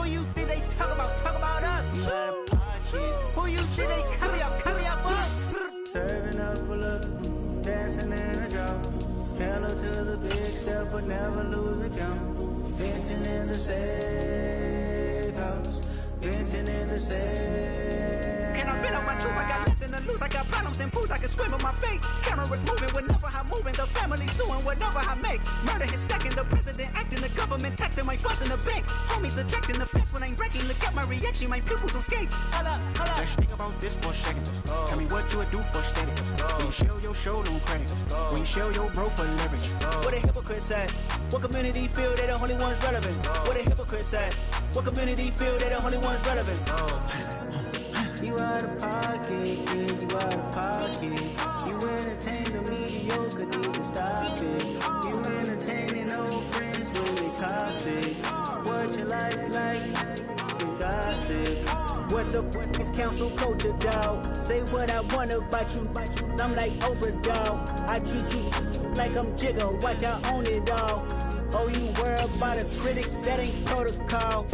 Who you think they talk about? Talk about us. You out of pocket. Who you think they carry up us? Serving up a look, dancing in a drop. Hello to the big step, but never lose a count. Venting in the safe house. Venting in the safe. Can I vent out my truth? I got nothing to lose. I got problems and pools. I can swim with my fate. Cameras moving whenever I'm moving. The family suing whatever I make. Murder is stacking. The president acting. The government taxing. My funds in the bank. Homies ejecting the fence when I'm breaking. Look at my reaction. My pupils on skates. Hold up. Let's think about this for a second. Tell me what you would do for status. When you show your show no credit. When you show your bro for leverage. What a hypocrite said. What community feel they the only ones relevant? What a hypocrite said. What community feel they the only ones relevant? You out of pocket, yeah, you out of pocket. You entertain the mediocre, need to stop it. You entertaining old friends, really toxic. What your life like? You gossip. What the fuck is council culture, dog? Say what I want about you. I'm like Oprah, dog. I treat you like I'm Jigga. Watch I own it, dog. Oh, you worry about a critic? That ain't protocol.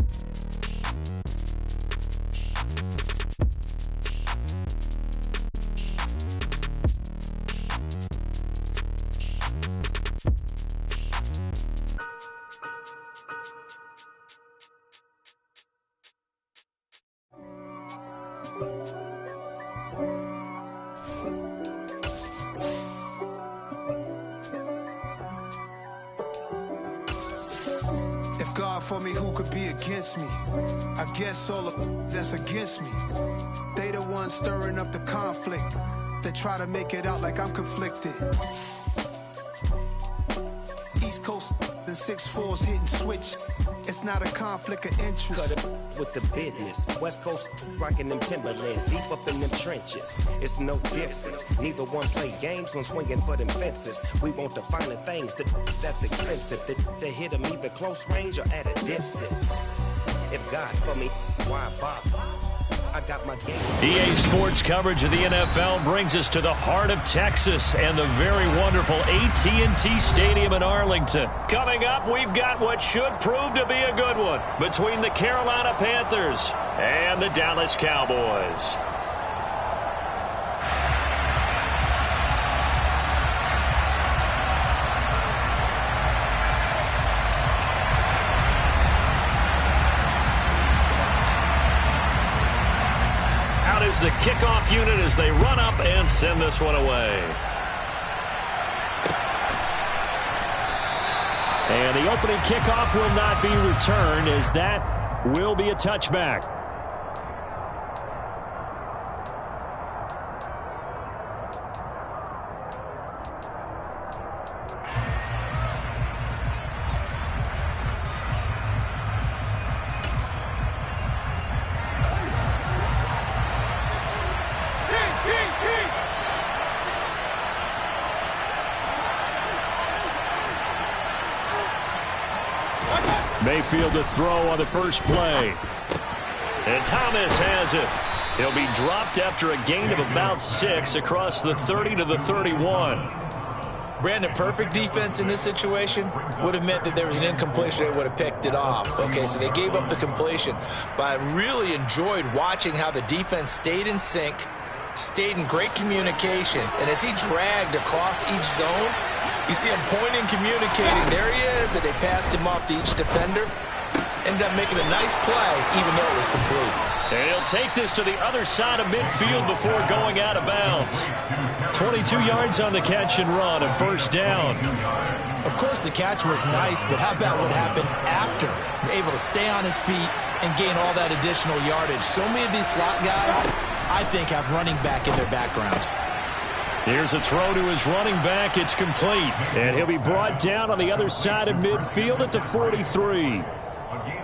If God for me, who could be against me? I guess all of that's against me. They the ones stirring up the conflict. They try to make it out like I'm conflicted. East Coast and 6'4's hitting switch. It's not a conflict of interest. Cut it with the business. West Coast rocking them Timberlands, deep up in them trenches. It's no difference. Neither one play games when swinging for them fences. We want the finer things that's expensive. That hit them either close range or at a distance. If God for me, why bother? I got my game. EA Sports coverage of the NFL brings us to the heart of Texas and the very wonderful AT&T Stadium in Arlington. Coming up, we've got what should prove to be a good one between the Carolina Panthers and the Dallas Cowboys. Is the kickoff unit as they run up and send this one away. And the opening kickoff will not be returned as that will be a touchback. Mayfield to throw on the first play. And Thomas has it. He'll be dropped after a gain of about 6 across the 30 to the 31. Brandon, perfect defense in this situation would have meant that there was an incompletion. They would have picked it off. Okay, so they gave up the completion. But I really enjoyed watching how the defense stayed in sync, stayed in great communication. And as he dragged across each zone, you see him pointing, communicating. There he is, and they passed him off to each defender. Ended up making a nice play, even though it was complete. And he'll take this to the other side of midfield before going out of bounds. 22 yards on the catch and run, a first down. Of course, the catch was nice, but how about what happened after? Able to stay on his feet and gain all that additional yardage. So many of these slot guys, I think, have running back in their background. Here's a throw to his running back. It's complete. And he'll be brought down on the other side of midfield at the 43.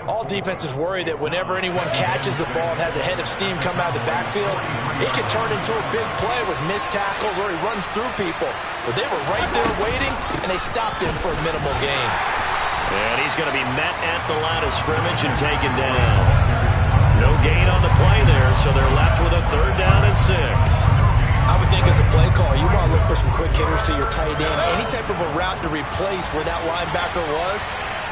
All defenses worry that whenever anyone catches the ball and has a head of steam come out of the backfield, it can turn into a big play with missed tackles or he runs through people. But they were right there waiting, and they stopped him for a minimal gain. And he's going to be met at the line of scrimmage and taken down. No gain on the play there, so they're left with a 3rd down and 6. I would think as a play call, you want to look for some quick hitters to your tight end. Any type of a route to replace where that linebacker was.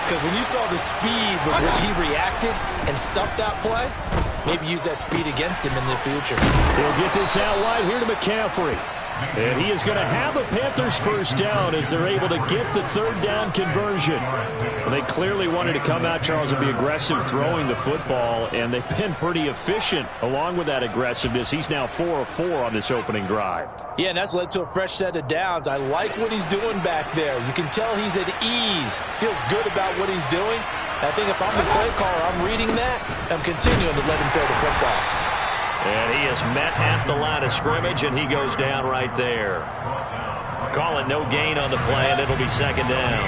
because when you saw the speed with which he reacted and stuffed that play, maybe use that speed against him in the future. He'll get this out wide here to McCaffrey. And he is going to have a Panthers first down as they're able to get the third down conversion. Well, they clearly wanted to come out, Charles, and be aggressive throwing the football, and they've been pretty efficient along with that aggressiveness. He's now 4 of 4 on this opening drive. Yeah, and that's led to a fresh set of downs. I like what he's doing back there. You can tell he's at ease. Feels good about what he's doing. I think if I'm the play caller, I'm reading that. I'm continuing to let him throw the football. And he is met at the line of scrimmage, and he goes down right there. Call it no gain on the play, and it'll be second down.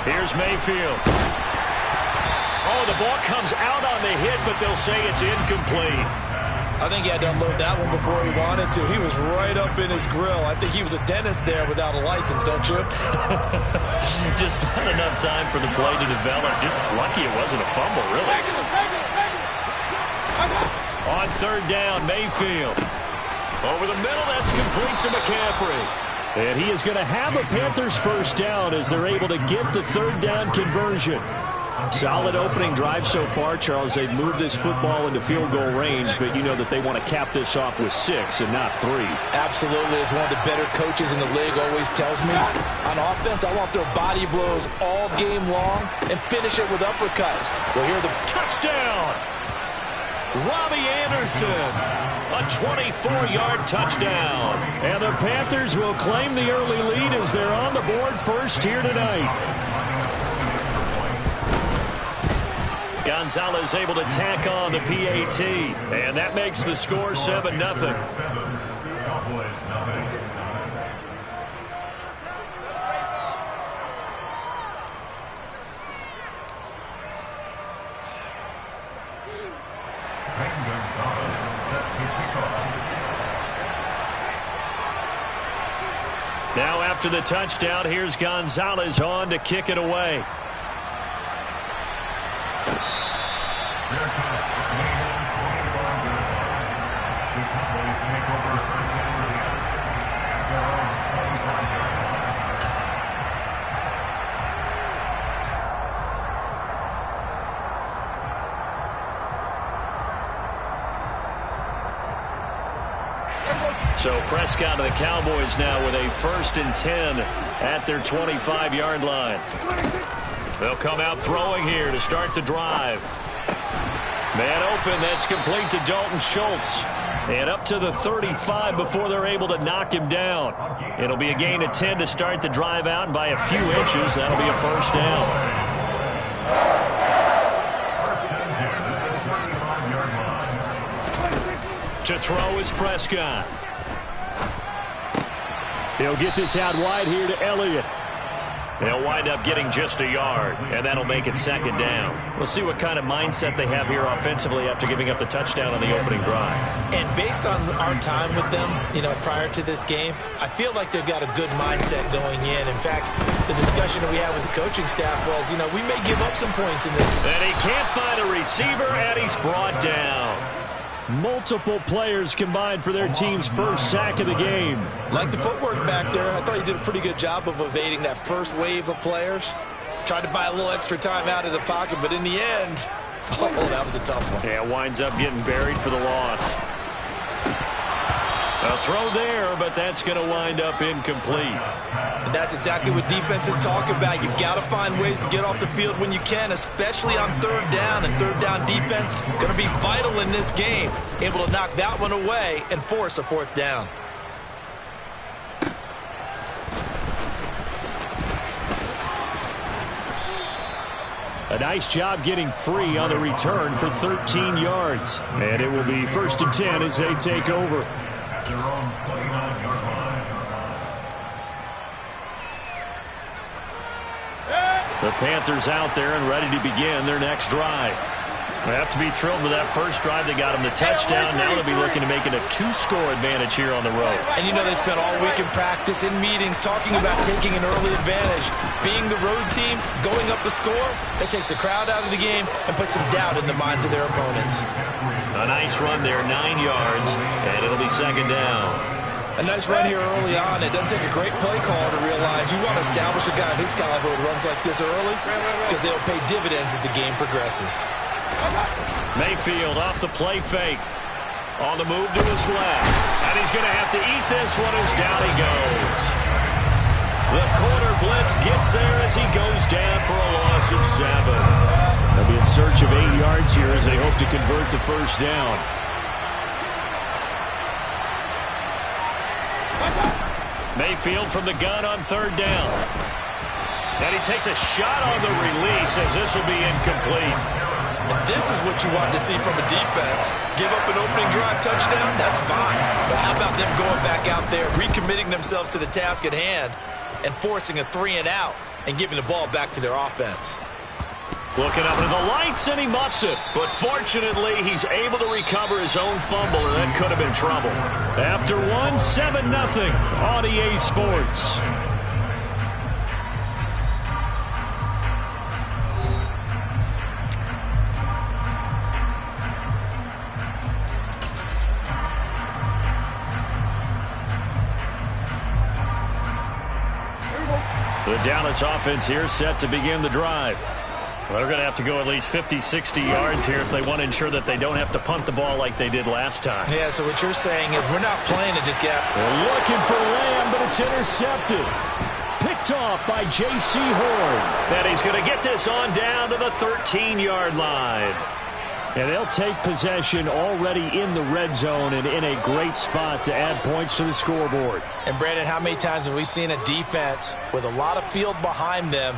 Here's Mayfield. Oh, the ball comes out on the hit, but they'll say it's incomplete. I think he had to unload that one before he wanted to. He was right up in his grill. I think he was a dentist there without a license, don't you? Just not enough time for the play to develop. Just lucky it wasn't a fumble, really. On third down, Mayfield. Over the middle, that's complete to McCaffrey. And he is going to have a Panthers first down as they're able to get the third down conversion. Solid opening drive so far, Charles. They've moved this football into field goal range, but you know that they want to cap this off with 6 and not 3. Absolutely. As one of the better coaches in the league always tells me, on offense, I want their body blows all game long and finish it with uppercuts. Well, here are the touchdown. Robbie Anderson, a 24-yard touchdown. And the Panthers will claim the early lead as they're on the board first here tonight. Gonzalez able to tack on the PAT, and that makes the score 7-0. Now after the touchdown, here's Gonzalez on to kick it away. So Prescott of the Cowboys now with a 1st and 10 at their 25-yard line. They'll come out throwing here to start the drive. Man open, that's complete to Dalton Schultz. And up to the 35 before they're able to knock him down. It'll be a gain of 10 to start the drive out, and by a few inches, that'll be a first down. To throw is Prescott. He'll get this out wide here to Elliott. They'll wind up getting just a yard, and that'll make it second down. We'll see what kind of mindset they have here offensively after giving up the touchdown on the opening drive. And based on our time with them, prior to this game, I feel like they've got a good mindset going in. In fact, the discussion that we had with the coaching staff was, we may give up some points in this. And he can't find a receiver, and he's brought down. Multiple players combined for their team's first sack of the game. Like the footwork back there, I thought he did a pretty good job of evading that first wave of players. Tried to buy a little extra time out of the pocket, but in the end, that was a tough one. Yeah, winds up getting buried for the loss. A throw there, but that's going to wind up incomplete. And that's exactly what defenses talk about. You've got to find ways to get off the field when you can, especially on third down. And third down defense going to be vital in this game. Able to knock that one away and force a fourth down. A nice job getting free on the return for 13 yards. And it will be 1st and 10 as they take over. The Panthers out there and ready to begin their next drive. They have to be thrilled with that first drive. They got them the touchdown. Now they'll be looking to make it a 2-score advantage here on the road. And they spent all week in practice, in meetings, talking about taking an early advantage. Being the road team, going up a score, that takes the crowd out of the game and puts some doubt in the minds of their opponents. A nice run there, 9 yards, and it'll be second down. A nice run here early on. It doesn't take a great play call to realize you want to establish a guy of his caliber with runs like this early because they'll pay dividends as the game progresses. Mayfield off the play fake. On the move to his left. And he's going to have to eat this one as down he goes. The corner blitz gets there as he goes down for a loss of 7. They'll be in search of 8 yards here as they hope to convert the first down. Mayfield from the gun on 3rd down. And he takes a shot on the release as this will be incomplete. And this is what you want to see from a defense. Give up an opening drive touchdown, that's fine. But how about them going back out there, recommitting themselves to the task at hand, and forcing a 3-and-out and giving the ball back to their offense. Looking up into the lights, and he muffs it. But fortunately, he's able to recover his own fumble, and that could have been trouble. After 1, 7-0 on EA Sports. The Dallas offense here set to begin the drive. Well, they're going to have to go at least 50, 60 yards here if they want to ensure that they don't have to punt the ball like they did last time. Yeah, so what you're saying is we're not playing to just get... They're looking for Lamb, but it's intercepted. Picked off by J.C. Horn. And he's going to get this on down to the 13-yard line. And they'll take possession already in the red zone and in a great spot to add points to the scoreboard. And, Brandon, how many times have we seen a defense with a lot of field behind them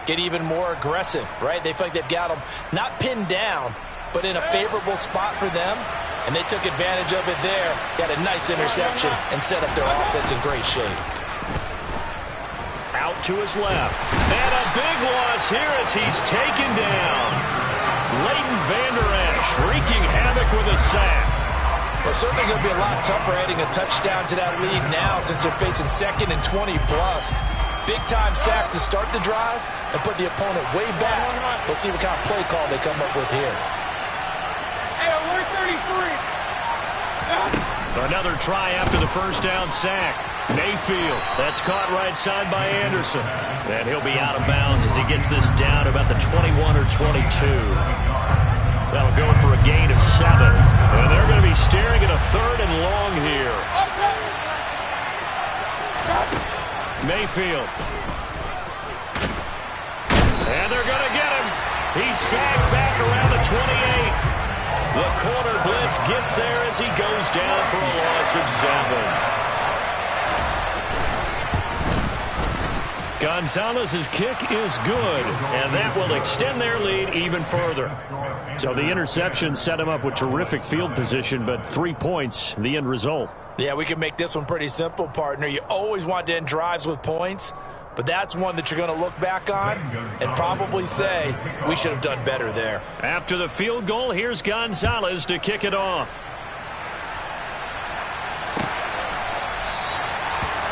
get even more aggressive, right? They feel like they've got them not pinned down, but in a favorable spot for them, and they took advantage of it there, got a nice interception, and set up their offense in great shape. Out to his left. And a big loss here as he's taken down. Leighton Vander Esch wreaking havoc with a sack. Well, certainly going to be a lot tougher adding a touchdown to that lead now since they're facing 2nd and 20-plus. Big-time sack to start the drive and put the opponent way back. Let's see what kind of play call they come up with here. Hey, alert 33. Another try after the first down sack. Mayfield, that's caught right side by Anderson. And he'll be out of bounds as he gets this down to about the 21 or 22. That'll go for a gain of 7. And they're going to be staring at a 3rd and long here. Mayfield. And they're going to get him. He's sacked back around the 28. The corner blitz gets there as he goes down for a loss of 7. Gonzalez's kick is good, and that will extend their lead even further. So the interception set him up with terrific field position, but 3 points, the end result. Yeah, we can make this one pretty simple, partner. You always want to end drives with points, but that's one that you're going to look back on and probably say, we should have done better there. After the field goal, here's Gonzalez to kick it off.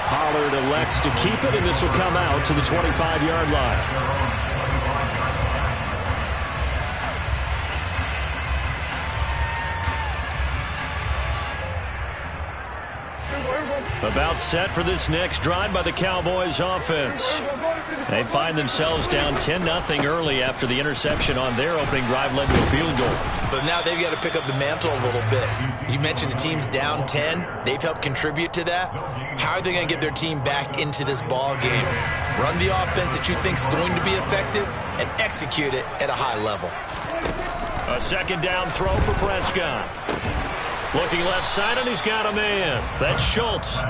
Pollard elects to keep it, and this will come out to the 25-yard line. About set for this next drive by the Cowboys offense. They find themselves down 10-0 early after the interception on their opening drive led to a field goal. So now they've got to pick up the mantle a little bit. You mentioned the team's down 10. They've helped contribute to that. How are they going to get their team back into this ball game? Run the offense that you think is going to be effective and execute it at a high level. A 2nd down throw for Prescott. Looking left side, and he's got a man. That's Schultz.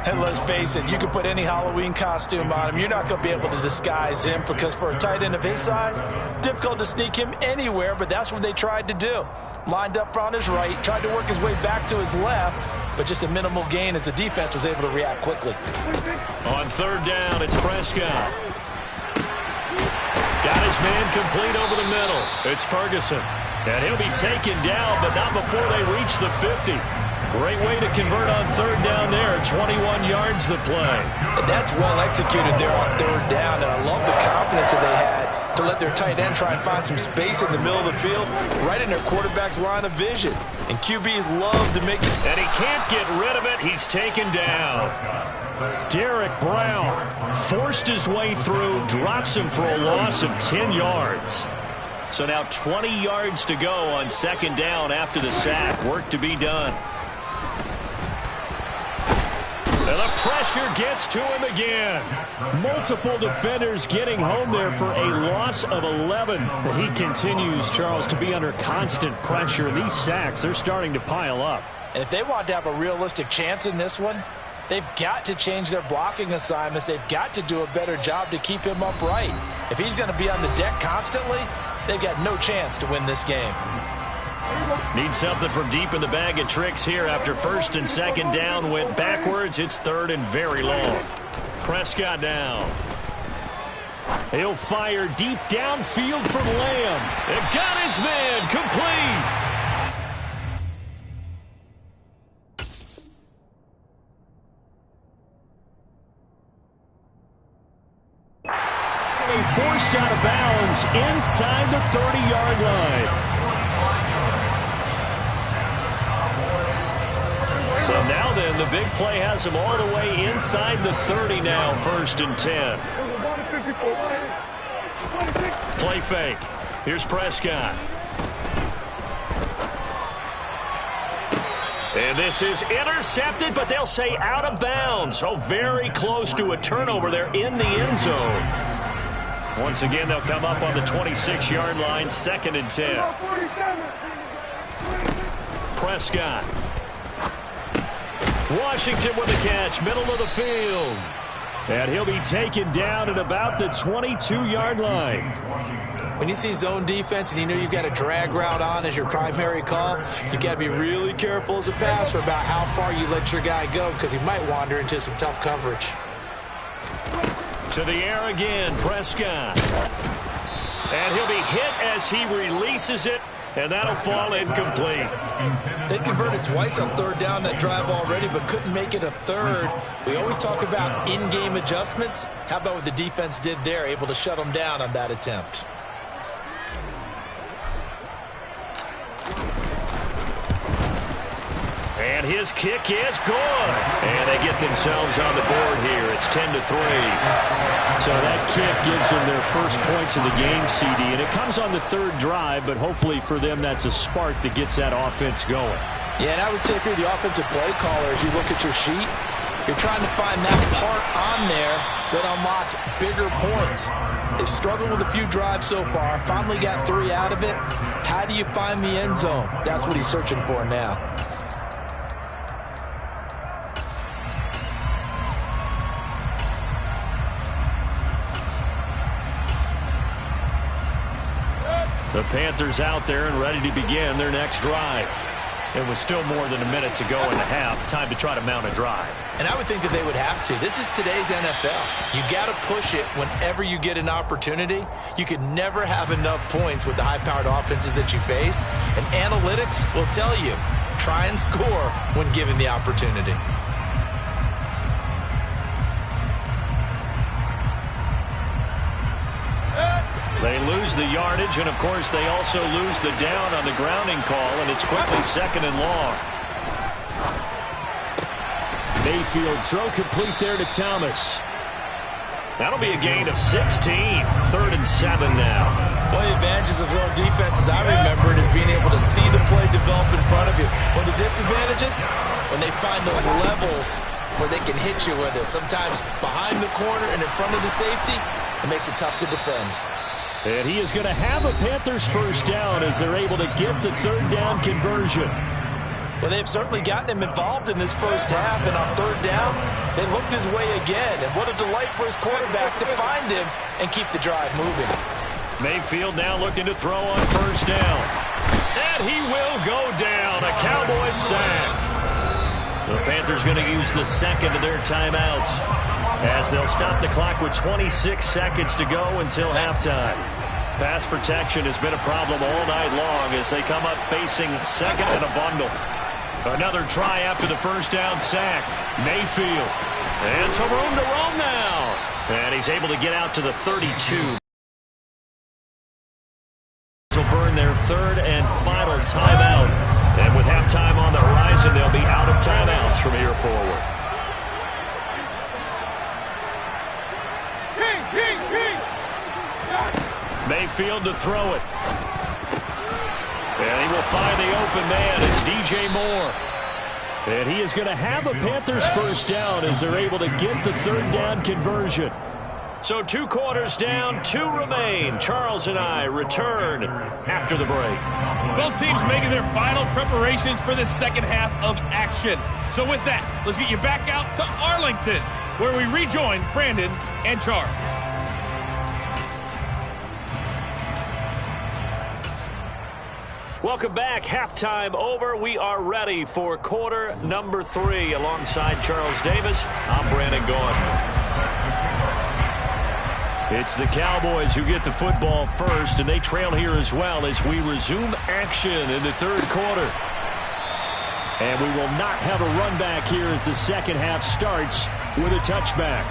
And let's face it, you can put any Halloween costume on him. You're not going to be able to disguise him because for a tight end of his size, difficult to sneak him anywhere, but that's what they tried to do. Lined up on his right, tried to work his way back to his left, but just a minimal gain as the defense was able to react quickly. On 3rd down, it's Prescott. Got his man complete over the middle. It's Ferguson. And he'll be taken down, but not before they reach the 50. Great way to convert on 3rd down there. 21 yards the play. And that's well executed there on 3rd down, and I love the confidence that they had to let their tight end try and find some space in the middle of the field, right in their quarterback's line of vision. And QBs love to make it. And he can't get rid of it. He's taken down. Derek Brown forced his way through, drops him for a loss of 10 yards. So now 20 yards to go on second down after the sack. Work to be done. And the pressure gets to him again. Multiple defenders getting home there for a loss of 11. He continues, Charles, to be under constant pressure. These sacks, they're starting to pile up. And if they want to have a realistic chance in this one, they've got to change their blocking assignments. They've got to do a better job to keep him upright. If he's going to be on the deck constantly, they've got no chance to win this game. Need something from deep in the bag of tricks here after first and second down went backwards. It's third and very long. Prescott down. He'll fire deep downfield from Lamb. It got his man complete. Forced out of bounds inside the 30-yard line. So now then, the big play has him all the way inside the 30 now, first and 10. Play fake. Here's Prescott. And this is intercepted, but they'll say out of bounds. So very close to a turnover there in the end zone. Once again, they'll come up on the 26-yard line, second and 10. Prescott. Washington with the catch, middle of the field. And he'll be taken down at about the 22-yard line. When you see zone defense and you know you've got a drag route on as your primary call, you got to be really careful as a passer about how far you let your guy go because he might wander into some tough coverage. To the air again, Prescott. And he'll be hit as he releases it, and that'll fall incomplete. They converted twice on third down that drive already, but couldn't make it a third. We always talk about in-game adjustments. How about what the defense did there, able to shut them down on that attempt? And his kick is good. And they get themselves on the board here. It's 10-3. So that kick gives them their first points of the game, CD. And it comes on the third drive, but hopefully for them that's a spark that gets that offense going. Yeah, and I would say if you're the offensive play caller, as you look at your sheet, you're trying to find that part on there that unlocks bigger points. They've struggled with a few drives so far, finally got 3 out of it. How do you find the end zone? That's what he's searching for now. The Panthers out there and ready to begin their next drive. It was still more than a minute to go in the half. Time to try to mount a drive. And I would think that they would have to. This is today's NFL. You got to push it whenever you get an opportunity. You could never have enough points with the high-powered offenses that you face. And analytics will tell you, try and score when given the opportunity. They lose the yardage, and of course they also lose the down on the grounding call, and it's quickly second and long. Mayfield throw complete there to Thomas. That'll be a gain of 16. Third and 7 now. One of the advantages of zone defense, as I remember it, is being able to see the play develop in front of you. One of the disadvantages, when they find those levels where they can hit you with it, sometimes behind the corner and in front of the safety, it makes it tough to defend. And he is going to have a Panthers first down as they're able to get the third down conversion. Well, they've certainly gotten him involved in this first half, and on third down, they looked his way again. And what a delight for his quarterback to find him and keep the drive moving. Mayfield now looking to throw on first down. And he will go down. A Cowboys sack. The Panthers going to use the second of their timeouts as they'll stop the clock with 26 seconds to go until halftime. Pass protection has been a problem all night long as they come up facing second and a bundle. Another try after the first down sack. Mayfield. And some room to roam now. And he's able to get out to the 32. will burn their third and final timeout. And with halftime on the horizon, they'll be out of timeouts from here forward. Mayfield to throw it. And he will find the open man. It's DJ Moore. And he is going to have a Panthers first down as they're able to get the third down conversion. So 2 quarters down, 2 remain. Charles and I return after the break. Both teams making their final preparations for the second half of action. So with that, let's get you back out to Arlington, where we rejoin Brandon and Charles. Welcome back. Halftime over. We are ready for quarter number 3. Alongside Charles Davis, I'm Brandon Gaudin. It's the Cowboys who get the football first, and they trail here as well as we resume action in the third quarter. And we will not have a run back here as the second half starts with a touchback.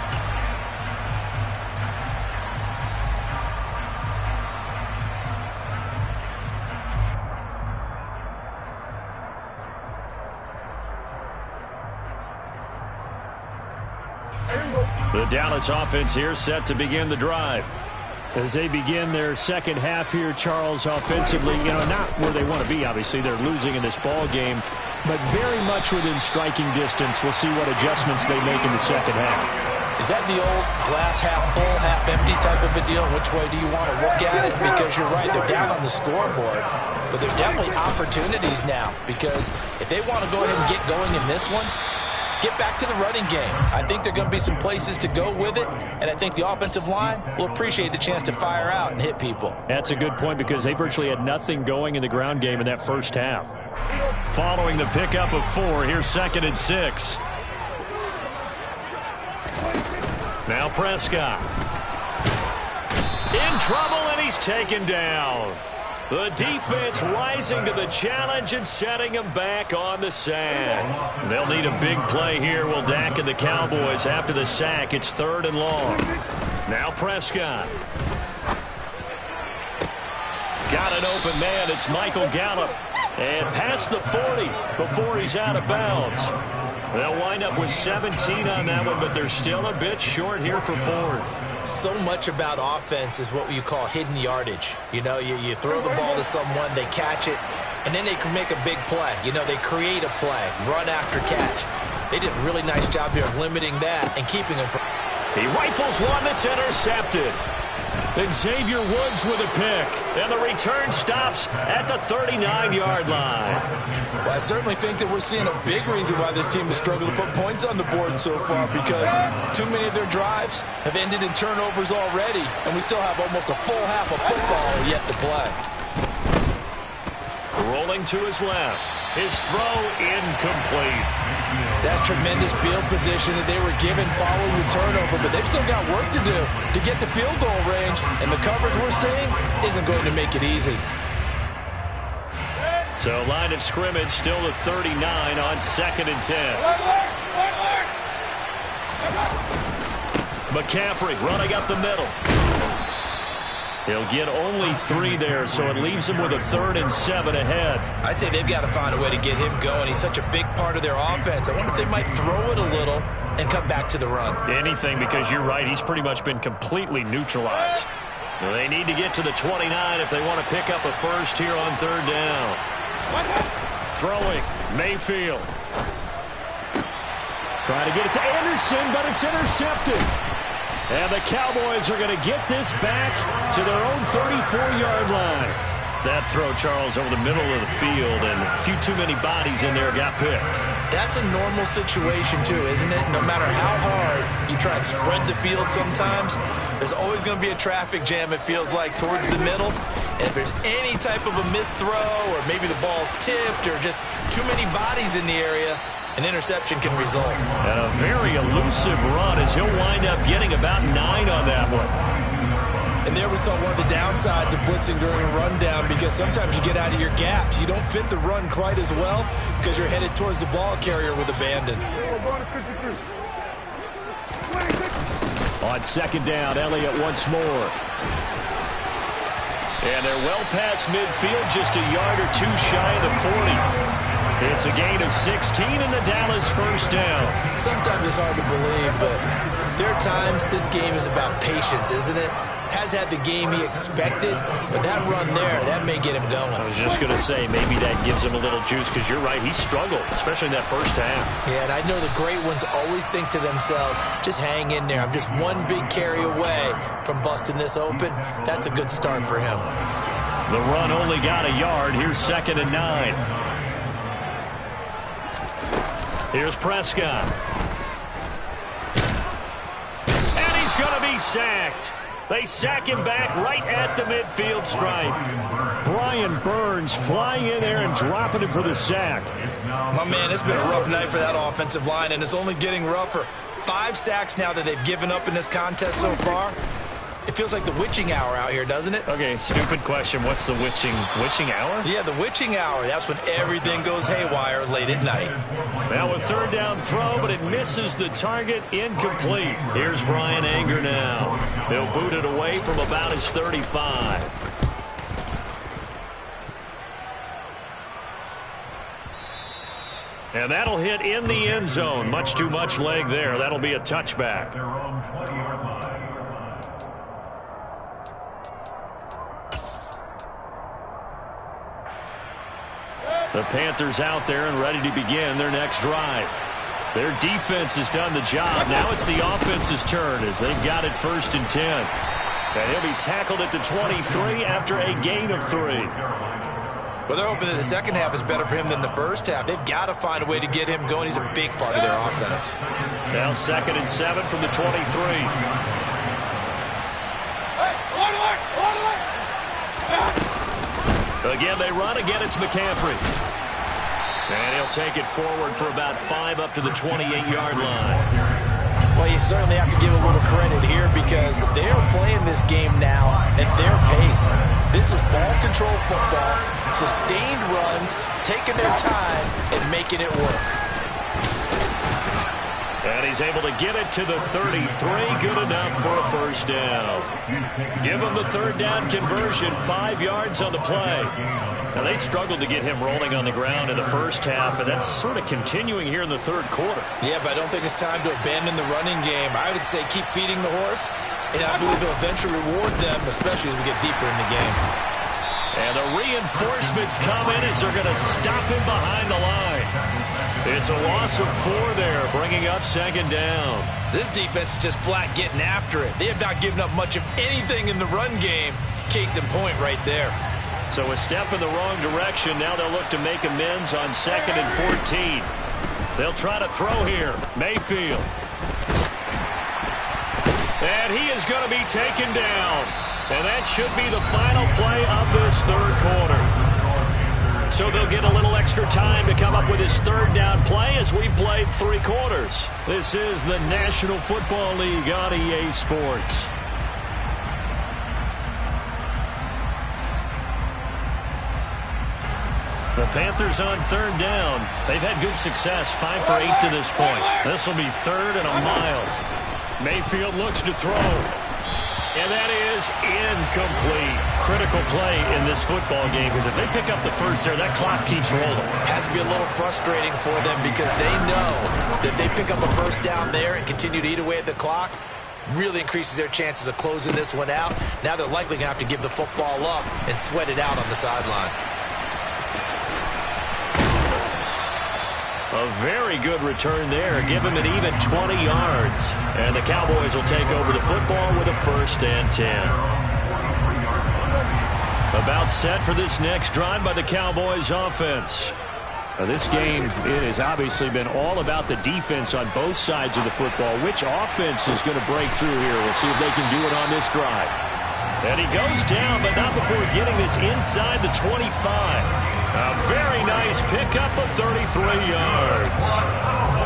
The Dallas offense here set to begin the drive. As they begin their second half here, Charles, offensively, not where they want to be, obviously. They're losing in this ball game, but very much within striking distance. We'll see what adjustments they make in the second half. Is that the old glass half full, half empty type of a deal? Which way do you want to look at it? Because you're right, they're down on the scoreboard, but there's definitely opportunities now, because if they want to go ahead and get going in this one, get back to the running game. I think there are going to be some places to go with it, and I think the offensive line will appreciate the chance to fire out and hit people. That's a good point because they virtually had nothing going in the ground game in that first half. Following the pickup of 4, here's 2nd and 6. Now Prescott. In trouble, and he's taken down. The defense rising to the challenge and setting him back on the sack. They'll need a big play here, will Dak and the Cowboys. After the sack, it's 3rd and long. Now Prescott. Got an open man. It's Michael Gallup. And past the 40 before he's out of bounds. They'll wind up with 17 on that one, but they're still a bit short here for 4th. So much about offense is what you call hidden yardage. You throw the ball to someone, they catch it, and then they can make a big play. They create a play, run after catch. They did a really nice job here of limiting that and keeping them from... He rifles one that's intercepted. Then Xavier Woods with a pick. And the return stops at the 39-yard line. Well, I certainly think that we're seeing a big reason why this team has struggled to put points on the board so far, because too many of their drives have ended in turnovers already, and we still have almost a full half of football yet to play. Rolling to his left. His throw incomplete. That's tremendous field position that they were given following the turnover, but they've still got work to do to get to field goal range, and the coverage we're seeing isn't going to make it easy. So line of scrimmage still the 39 on 2nd and 10. McCaffrey running up the middle. He'll get only 3 there, so it leaves him with a 3rd and 7 ahead. I'd say they've got to find a way to get him going. He's such a big part of their offense. I wonder if they might throw it a little and come back to the run. Anything, because you're right, he's pretty much been completely neutralized. Well, they need to get to the 29 if they want to pick up a first here on 3rd down. Throwing, Mayfield. Trying to get it to Anderson, but it's intercepted. And the Cowboys are going to get this back to their own 34-yard line. That throw, Charles, over the middle of the field, and a few too many bodies in there got picked. That's a normal situation, too, isn't it? No matter how hard you try and spread the field sometimes, there's always going to be a traffic jam, it feels like, towards the middle. And if there's any type of a missed throw, or maybe the ball's tipped, or just too many bodies in the area, an interception can result. And a very elusive run as he'll wind up getting about 9 on that one. And there we saw one of the downsides of blitzing during a rundown, because sometimes you get out of your gaps. You don't fit the run quite as well because you're headed towards the ball carrier with abandon. On 2nd down, Elliott once more. And they're well past midfield, just a yard or two shy of the 40. It's a gain of 16 and the Dallas first down. Sometimes it's hard to believe, but there are times this game is about patience, isn't it? Has had the game he expected, but that run there, that may get him going. I was just going to say, maybe that gives him a little juice, because you're right, he struggled, especially in that first half. Yeah, and I know the great ones always think to themselves, just hang in there. I'm just one big carry away from busting this open. That's a good start for him. The run only got a yard. Here's 2nd and 9. Here's Prescott. And he's going to be sacked. They sack him back right at the midfield stripe. Brian Burns flying in there and dropping him for the sack. My man, it's been a rough night for that offensive line, and it's only getting rougher. 5 sacks now that they've given up in this contest so far. It feels like the witching hour out here, doesn't it? Okay, stupid question. What's the witching hour? Yeah, the witching hour. That's when everything goes haywire late at night. Now a 3rd down throw, but it misses the target. Incomplete. Here's Brian Anger now. They'll boot it away from about his 35. And that'll hit in the end zone. Much too much leg there. That'll be a touchback. The Panthers out there and ready to begin their next drive. Their defense has done the job. Now it's the offense's turn as they've got it 1st and 10. And he'll be tackled at the 23 after a gain of 3. Well, they're hoping that the second half is better for him than the first half. They've got to find a way to get him going. He's a big part of their offense. Now 2nd and 7 from the 23. Again, they run. Again, it's McCaffrey. And he'll take it forward for about 5 up to the 28-yard line. Well, you certainly have to give a little credit here because they are playing this game now at their pace. This is ball control football, sustained runs, taking their time, and making it work. And he's able to get it to the 33. Good enough for a 1st down. Give him the 3rd down conversion. 5 yards on the play. Now, they struggled to get him rolling on the ground in the first half, and that's sort of continuing here in the 3rd quarter. Yeah, but I don't think it's time to abandon the running game. I would say keep feeding the horse, and I believe he'll eventually reward them, especially as we get deeper in the game. And the reinforcements come in as they're going to stop him behind the line. It's a loss of 4 there, bringing up 2nd down. This defense is just flat getting after it. They have not given up much of anything in the run game. Case in point right there. So a step in the wrong direction. Now they'll look to make amends on 2nd and 14. They'll try to throw here. Mayfield. And he is going to be taken down. And that should be the final play of this 3rd quarter. So they'll get a little extra time to come up with his 3rd down play as we've played 3 quarters. This is the National Football League on EA Sports. The Panthers on 3rd down. They've had good success, 5 for 8 to this point. This will be 3rd and a mile. Mayfield looks to throw. And that is incomplete. Critical play in this football game because if they pick up the first there, that clock keeps rolling. Has to be a little frustrating for them because they know that they pick up a first down there and continue to eat away at the clock. Really increases their chances of closing this one out. Now they're likely going to have to give the football up and sweat it out on the sideline. A very good return there. Give him an even 20 yards. And the Cowboys will take over the football with a 1st and 10. About set for this next drive by the Cowboys offense. This game, it has obviously been all about the defense on both sides of the football. Which offense is going to break through here? We'll see if they can do it on this drive. And he goes down, but not before getting this inside the 25. A very nice pickup of 33 yards.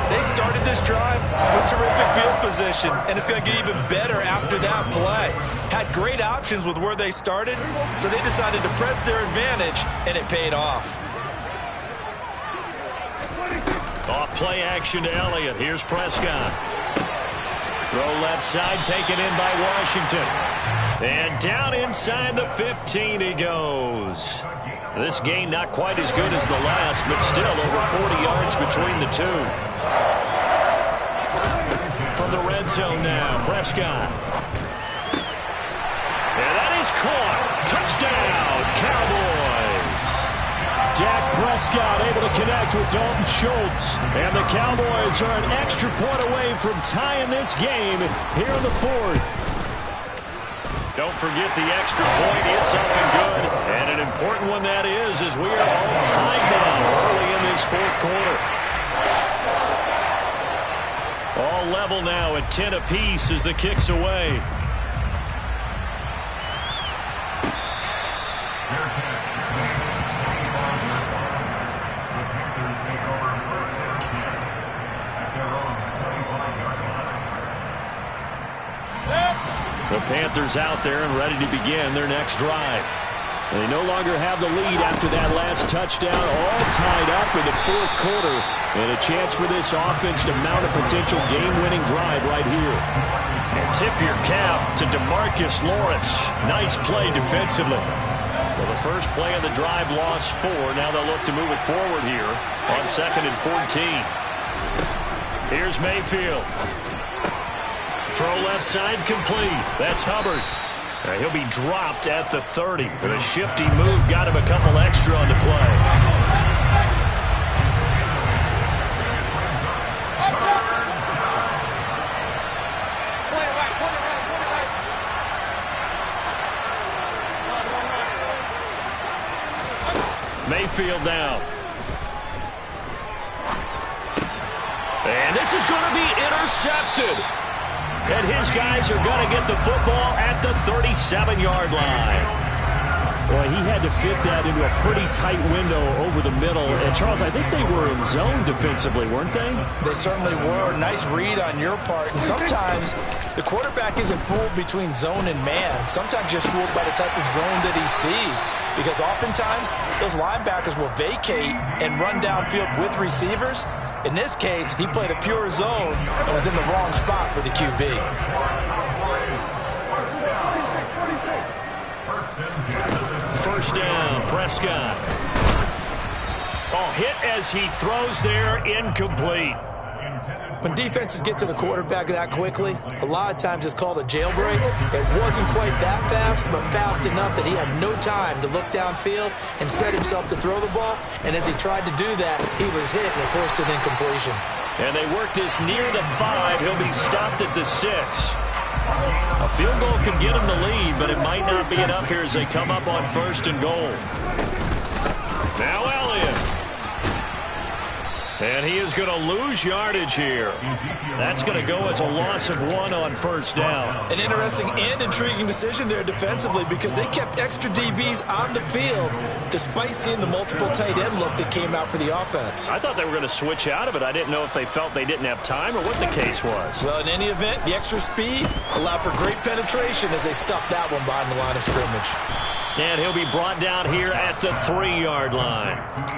They started this drive with terrific field position, and it's going to get even better after that play. Had great options with where they started, so they decided to press their advantage, and it paid off. Off play action to Elliott. Here's Prescott. Throw left side, taken in by Washington. And down inside the 15 he goes. This gain not quite as good as the last, but still over 40 yards between the two. From the red zone now, Prescott. And that is caught. Touchdown, Cowboys. Dak Prescott able to connect with Dalton Schultz. And the Cowboys are an extra point away from tying this game here in the fourth. Don't forget the extra point. It's up and good. And an important one that is, as we are all tied now early in this fourth quarter. All level now at 10 apiece as the kick's away. The Panthers out there and ready to begin their next drive. They no longer have the lead after that last touchdown, all tied up in the fourth quarter. And a chance for this offense to mount a potential game-winning drive right here. And tip your cap to DeMarcus Lawrence. Nice play defensively. Well, the first play of the drive lost 4. Now they'll look to move it forward here on 2nd and 14. Here's Mayfield. Throw left side complete. That's Hubbard. He'll be dropped at the 30. With a shifty move, got him a couple extra on the play. Mayfield now. And this is going to be intercepted. And his guys are going to get the football at the 37-yard line. Well, he had to fit that into a pretty tight window over the middle. And, Charles, I think they were in zone defensively, weren't they? They certainly were. Nice read on your part. And sometimes the quarterback isn't fooled between zone and man. Sometimes just fooled by the type of zone that he sees. Because oftentimes, those linebackers will vacate and run downfield with receivers. In this case, he played a pure zone and was in the wrong spot for the QB. First down, Prescott. Oh, hit as he throws there, incomplete. When defenses get to the quarterback that quickly, a lot of times it's called a jailbreak. It wasn't quite that fast, but fast enough that he had no time to look downfield and set himself to throw the ball. And as he tried to do that, he was hit and forced an incompletion. And they work this near the 5. He'll be stopped at the 6. A field goal could get him the lead, but it might not be enough here as they come up on 1st and goal. Now Elliott. And he is going to lose yardage here. That's going to go as a loss of 1 on 1st down. An interesting and intriguing decision there defensively because they kept extra DBs on the field despite seeing the multiple tight end look that came out for the offense. I thought they were going to switch out of it. I didn't know if they felt they didn't have time or what the case was. Well, in any event, the extra speed allowed for great penetration as they stuffed that one behind the line of scrimmage. And he'll be brought down here at the 3-yard line.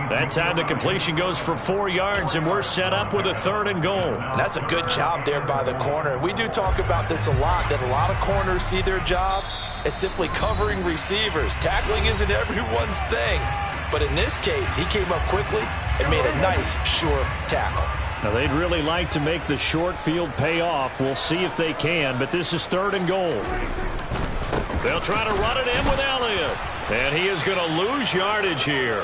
That time the completion goes for 4 yards, and we're set up with a 3rd and goal. And that's a good job there by the corner. And we do talk about this a lot, that a lot of corners see their job as simply covering receivers. Tackling isn't everyone's thing. But in this case, he came up quickly and made a nice, sure tackle. Now, they'd really like to make the short field pay off. We'll see if they can, but this is 3rd and goal. They'll try to run it in with Elliott. And he is going to lose yardage here.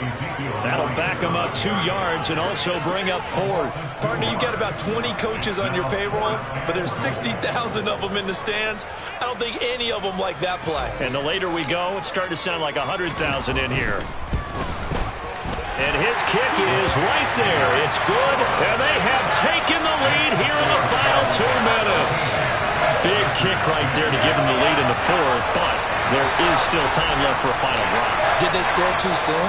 That'll back him up 2 yards and also bring up 4th. Partner, you've got about 20 coaches on your payroll, but there's 60,000 of them in the stands. I don't think any of them like that play. And the later we go, it's starting to sound like 100,000 in here. And his kick is right there. It's good. And they have taken the lead here in the final 2 minutes. Big kick right there to give them the lead in the 4th, but there is still time left for a final drive. Did they score too soon?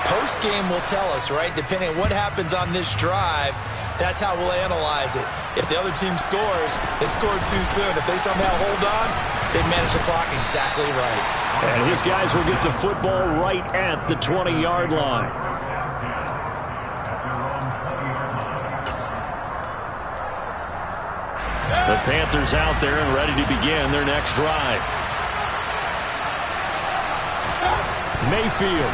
Post-game will tell us, right? Depending on what happens on this drive, that's how we'll analyze it. If the other team scores, they scored too soon. If they somehow hold on, they managed the clock exactly right. And his guys will get the football right at the 20-yard line. The Panthers out there and ready to begin their next drive. Mayfield.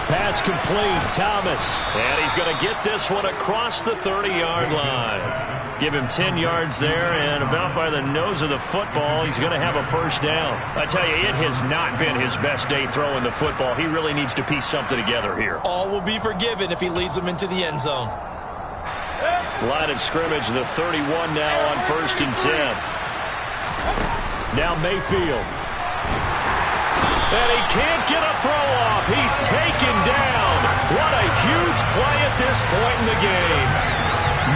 Pass complete, Thomas. And he's going to get this one across the 30-yard line. Give him 10 yards there, and about by the nose of the football, he's going to have a first down. I tell you, it has not been his best day throwing the football. He really needs to piece something together here. All will be forgiven if he leads them into the end zone. Line of scrimmage, the 31 now on 1st and 10. Now Mayfield. And he can't get a throw off. He's taken down. What a huge play at this point in the game.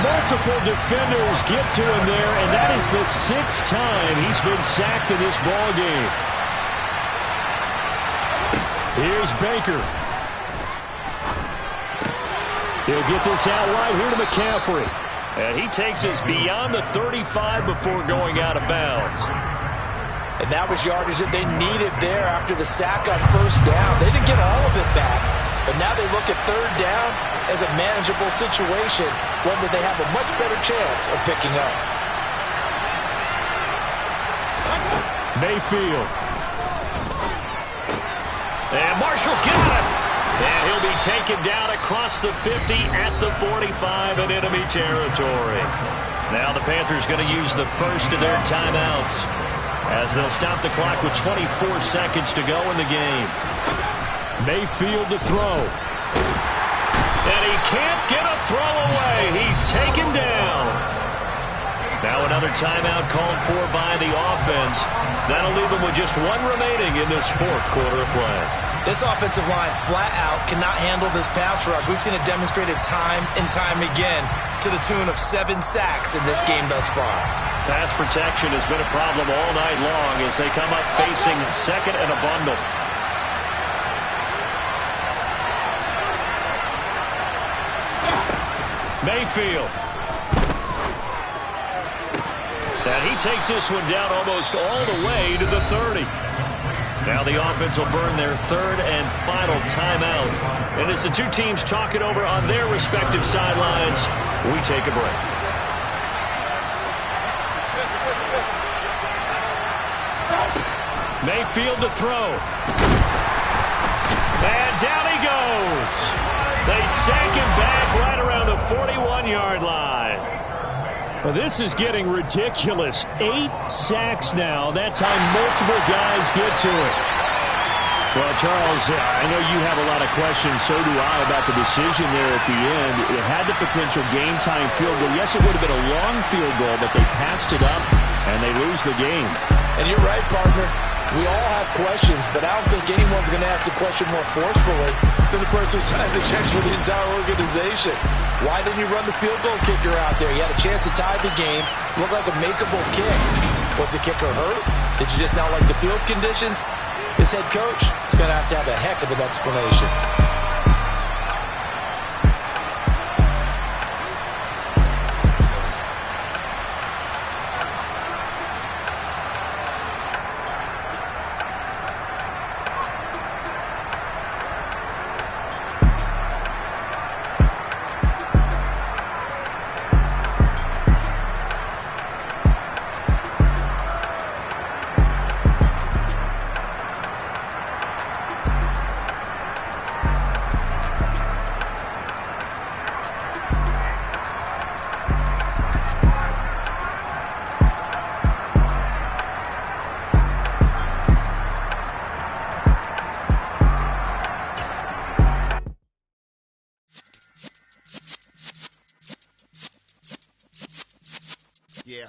Multiple defenders get to him there, and that is the 6th time he's been sacked in this ball game. Here's Baker. He'll get this out right here to McCaffrey. And he takes us beyond the 35 before going out of bounds. And that was yardage that they needed there after the sack on 1st down. They didn't get all of it back, but now they look at 3rd down as a manageable situation, one that they have a much better chance of picking up. Mayfield. And Marshall's got it. And he'll be taken down across the 50 at the 45 in enemy territory. Now the Panthers going to use the first of their timeouts, as they'll stop the clock with 24 seconds to go in the game. Mayfield to throw. And he can't get a throw away. He's taken down. Now another timeout called for by the offense. That'll leave them with just one remaining in this 4th quarter of play. This offensive line flat out cannot handle this pass rush. We've seen it demonstrated time and time again to the tune of 7 sacks in this game thus far. Pass protection has been a problem all night long as they come up facing 2nd and a bundle. Mayfield. And he takes this one down almost all the way to the 30. Now the offense will burn their 3rd and final timeout. And as the two teams talk it over on their respective sidelines, we take a break. Mayfield to throw. And down he goes. They sack him back right around the 41-yard line. Well, this is getting ridiculous. 8 sacks now. That time multiple guys get to it. Well, Charles, I know you have a lot of questions. So do I about the decision there at the end. It had the potential game-time field goal. Yes, it would have been a long field goal, but they passed it up, and they lose the game. And you're right, partner. We all have questions, but I don't think anyone's going to ask the question more forcefully than the person who signs the checks for the entire organization. Why didn't you run the field goal kicker out there? You had a chance to tie the game. Looked like a makeable kick. Was the kicker hurt? Did you just not like the field conditions? This head coach is going to have a heck of an explanation. Yeah.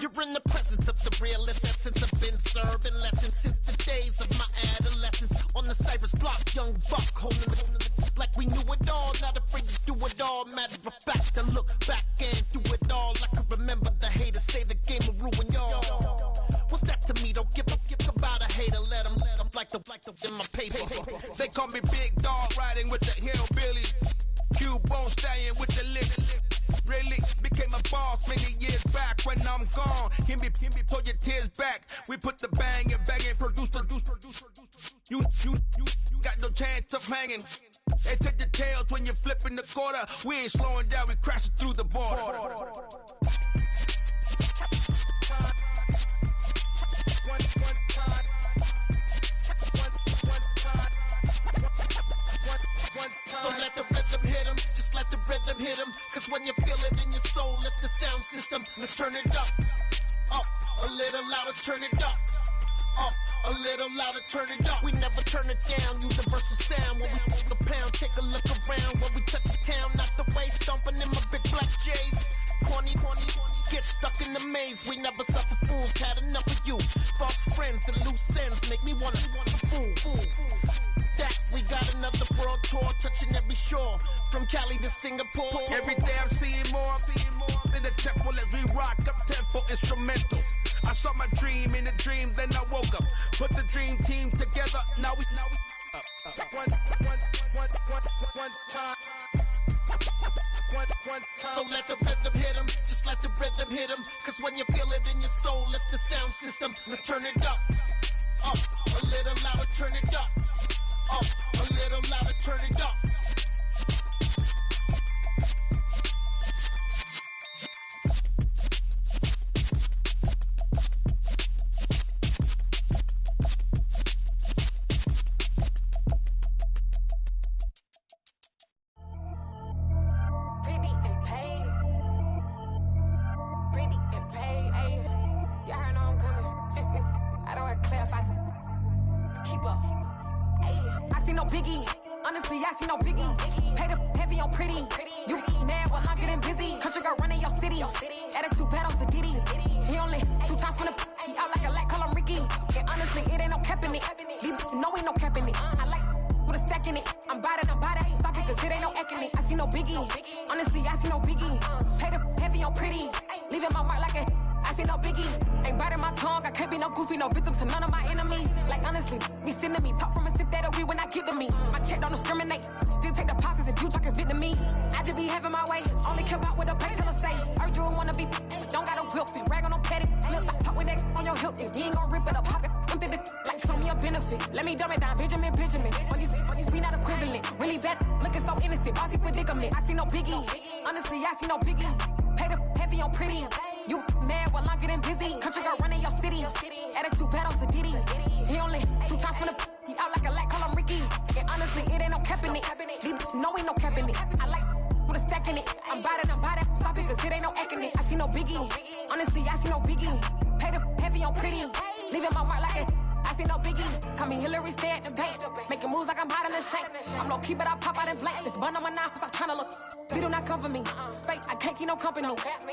You're in the presence of the realest essence. I've been serving lessons since the days of my adolescence. On the Cypress block, young buck holding the like we knew it all. Not afraid to do it all. Matter of fact, to look back and do it all. I can remember the haters say the game will ruin y'all. What's that to me? Don't give about a hater. Let them like the in my paper. They call me Big Dog, riding with the hillbillies. Cubone staying with the lick. Really became a boss many years back. When I'm gone, can be pull your tears back. We put the bang and produce. You got no chance of hanging. They take the tails when you're flipping the quarter. We ain't slowing down, we crashing through the border. rhythm hit 'em. Cause when you feel it in your soul, it's the sound system. Now turn it up, a little louder, turn it up. A little louder, turn it up. We never turn it down, universal sound. When we hold the pound, take a look around. When we touch the town, not the way, stomping in my big black J's. Corny, get stuck in the maze. We never suffer fools, had enough of you. False friends and loose ends make me wanna fool. That we got another world tour, touching every shore, from Cali to Singapore. Every day I'm seeing more in the temple as we rock up tempo instrumentals. I saw my dream in a dream, then I woke up. Put the dream team together. Now we one time. So let the rhythm hit 'em, just let the rhythm hit 'em. Cause when you feel it in your soul, it's the sound system. Now turn it up, a little louder, turn it up, a little louder, turn it up.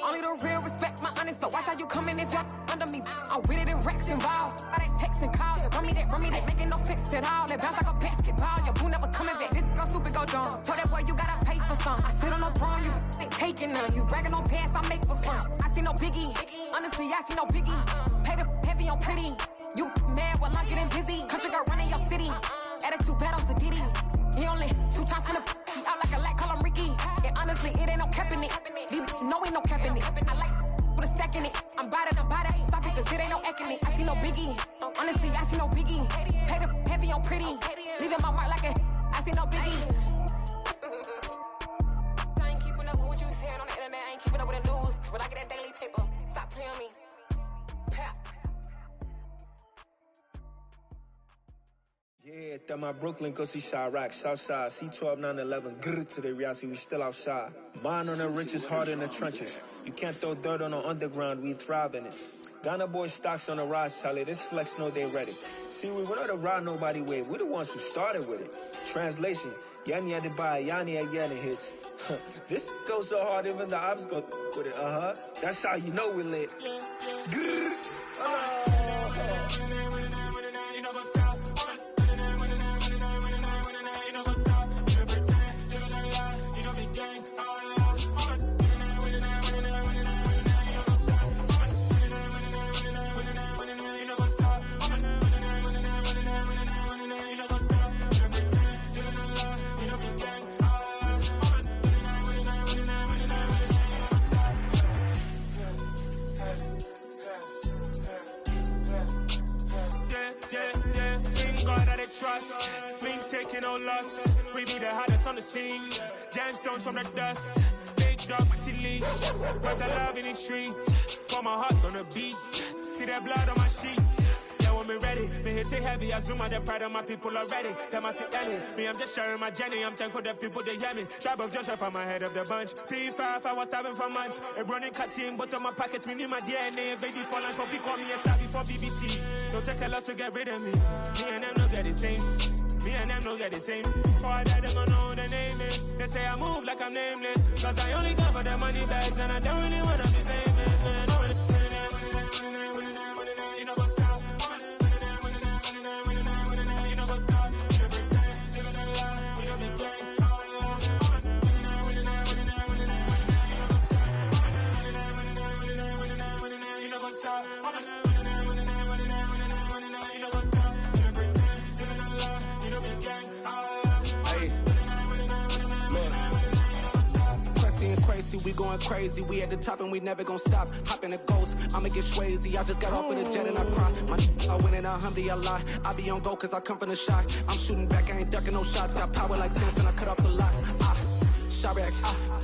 Only the real respect my honest, so watch how you coming if you're under me. I'm with it in Rex involved. All that texting calls, and run me that making no sense at all. It bounce like a basketball, your boo never coming back. This go stupid, go dumb. Told that boy you gotta pay for some. I sit on the throne, you ain't taking none. You bragging on past, I make for fun. I see no biggie, honestly I see no biggie. Pay the heavy on pretty. You mad while I'm getting busy. Country girl running your city. Attitude bad on Sadiddy. He only 2 times from the he out like a light, call him Ricky. And honestly, it ain't no cap in it. No, ain't no cap in it. I like with a stack in it. I'm bout it. Stop it, cause it ain't no acting it. I see no biggie. Honestly, I see no biggie. Pay the heavy on pretty. Leaving my mark like I see no biggie. I ain't keeping up with what you saying on the internet. I ain't keeping up with the news. But I get that daily paper. Stop playing me. Yeah, that my Brooklyn, go see Chirac, Southside, C12, 911, grrr to the reality, we still outside. Mine on the richest, heart in the trenches. You can't throw dirt on the underground, we thrive in it. Ghana boys stocks on the rise, Charlie, this flex know they ready. See, we went out to ride nobody way, we the ones who started with it. Translation, Yanni had to buy, Yanni again hits. This goes so hard, even the ops go with it, That's how you know we lit. Grrr, trust, me taking no loss. We be the hottest on the scene. Gemstones from the dust. Big dog, pretty leash. Cause I love in the streets. Put my heart on the beat. See that blood on my sheets. Yeah, want me ready. Me hit it heavy, I zoom out the pride of my people already. Them I see Ellie, me I'm just sharing my journey. I'm thankful that people they hear me. Tribe of Joseph, I'm ahead of the bunch. P5, I was starving for months. A running cutscene, but on my pockets, me need my DNA. Baby for lunch, but call me a star before BBC. Don't take a lot to get rid of me. Me and them no get the same. Me and them no get the same. Boy, that them don't know the name is. They say I move like I'm nameless. Cause I only come for the money bags and I don't really wanna be famous, man. You know what's up? You know what's up? You know pretend, living a lie. You know the gang. You know what's up? Crazy, we going crazy. We at the top and we never gonna stop. Hop in a ghost, I'ma get swayzy. I just got off of the jet and I cry. I win in a Humvee, I lie. I be on go cause I come from the shot. I'm shooting back, I ain't ducking no shots. Got power like Samson, I cut off the locks. Sharek,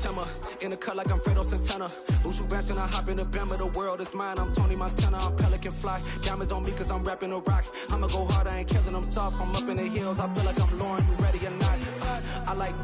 Timmer, in the cut like I'm Fredo Santana. Who's you benching? I hop in the Bama, the world is mine. I'm Tony Montana, I'm Pelican Fly. Diamonds on me cause I'm rapping a rock. I'ma go hard, I ain't killing them soft. I'm up in the hills, I feel like I'm Lauren, you ready or not? I like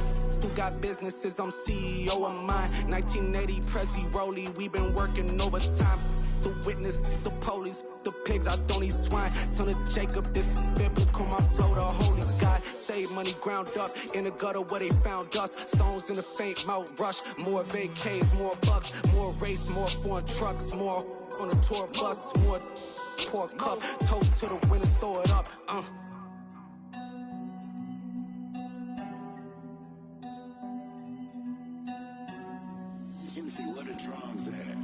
who got businesses, I'm CEO of mine. 1980 Prezi Rolly, we been working overtime. The witness, the police, the pigs, I don't eat swine. Son of Jacob, this biblical, my flow, the holy God. Save money ground up in the gutter where they found us. Stones in the faint mouth rush. More vacays, more bucks, more race, more foreign trucks, more on a tour bus, more pour cup. Toast to the winners, throw it up. Juicy, where the drums at?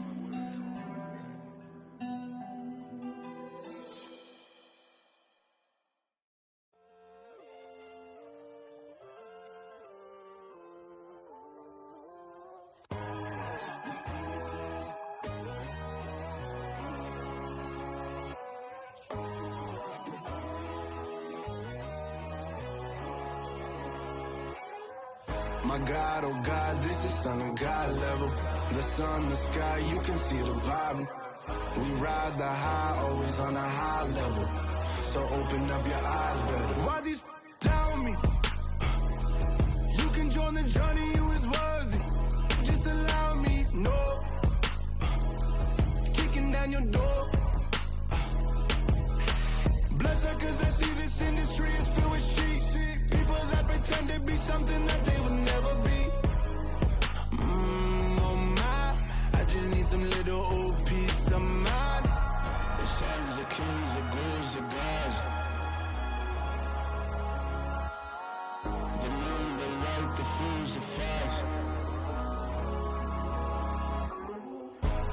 My God, oh God, this is Son of God level. The sun, the sky, you can see the vibe. We ride the high, always on a high level. So open up your eyes better. Why these tell me? You can join the journey, you is worthy. Just allow me, no. Kicking down your door. Bloodsuckers, I see this industry is filled with sheep. People that pretend to be something that they will never be. Oh my, I just need some little old peace of mind. The sons of kings, the ghouls, the gods. The moon, the light, the fools, the facts.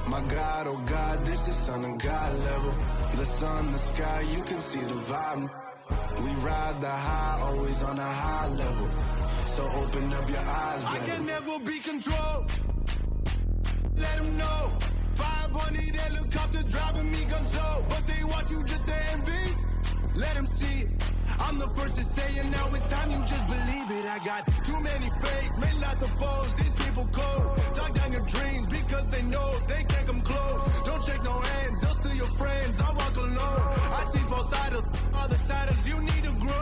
My God, oh God, this is Son of God level. The sun, the sky, you can see the vibe. We ride the high, always on a high level. So open up your eyes, baby. I can never be controlled. Let them know. 500 helicopters driving me gonzo. But they want you just to envy. Let them see it. I'm the first to say it, now it's time you just believe it. I got too many fakes, made lots of foes. These people cold. Talk down your dreams because they know they can't come close. Don't shake no hands, they'll steal your friends. I walk alone. I see both sides, other siders, you need to grow.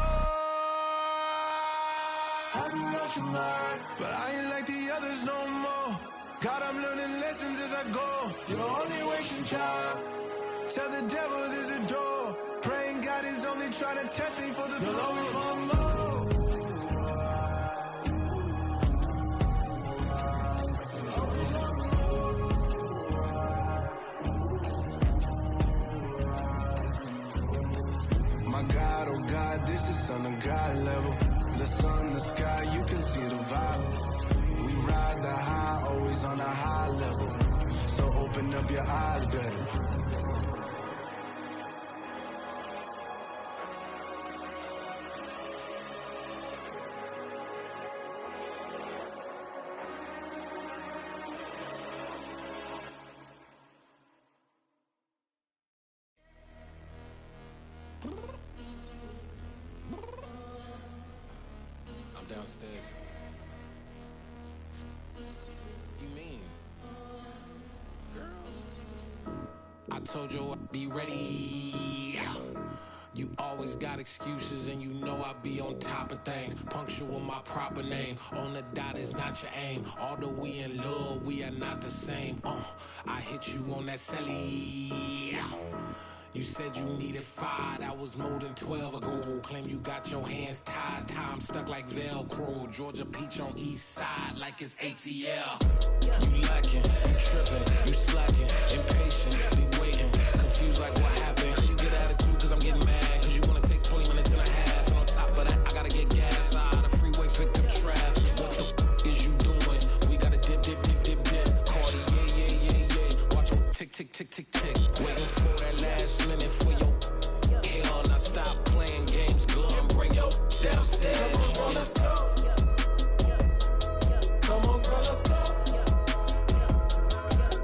I've been watching mine, but I ain't like the others no more. God, I'm learning lessons as I go. You're only wasting time. Tell the devil there's a door. Praying God is only trying to test me for the throne. You'll always want more. My God, oh God, this is Son of God level. The sun, the sky, you can see the vibe. We ride the high, always on a high level. So open up your eyes better. I'm downstairs. You mean? Girl, I told you I'd be ready. You always got excuses and you know I be on top of things. Punctual my proper name. On the dot is not your aim. Although we in love, we are not the same. I hit you on that celly. You said you needed 5, that was more than 12 ago. Claim you got your hands tied, time stuck like Velcro. Georgia Peach on east side like it's ATL. You lacking, you tripping, you slacking, impatient, waiting, confused like what happened. You get attitude cause I'm getting mad, cause you wanna take 20 minutes and a half. And on top of that, I gotta get gas out of the freeway, pick up traffic. What the f is you doing? We gotta dip, dip, dip, dip, dip. Cardi, yeah. Watch your tick, tick, tick, tick, tick. Waiting for that last minute for your hell. Now stop playing games, go and bring your downstairs. Come on, girl, let's go. Come on, girl, let's go.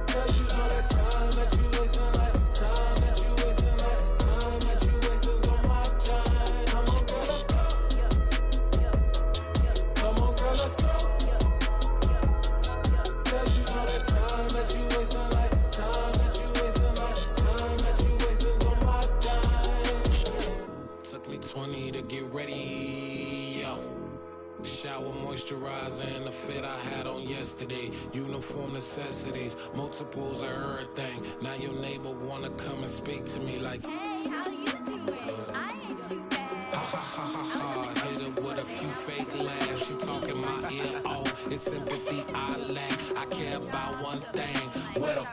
Cause you know that time that you wasting, like time that you wasting, like time that you wasting on my time. Come on, girl, let's go. Come on, girl, let's go. Cause you know that time that you wasting, like time that you wasting, like time that you wasting on my time. Took me 20 to get ready, yo. Shower, moisturizer, and the fit I had on yesterday. Uniform necessities, multiples of everything. Now your neighbor wanna come and speak to me like, hey, how you doing? I ain't too bad. ha. Hit her with a few fake laughs. She talking my ear off. It's sympathy I lack. I care about one thing. Well,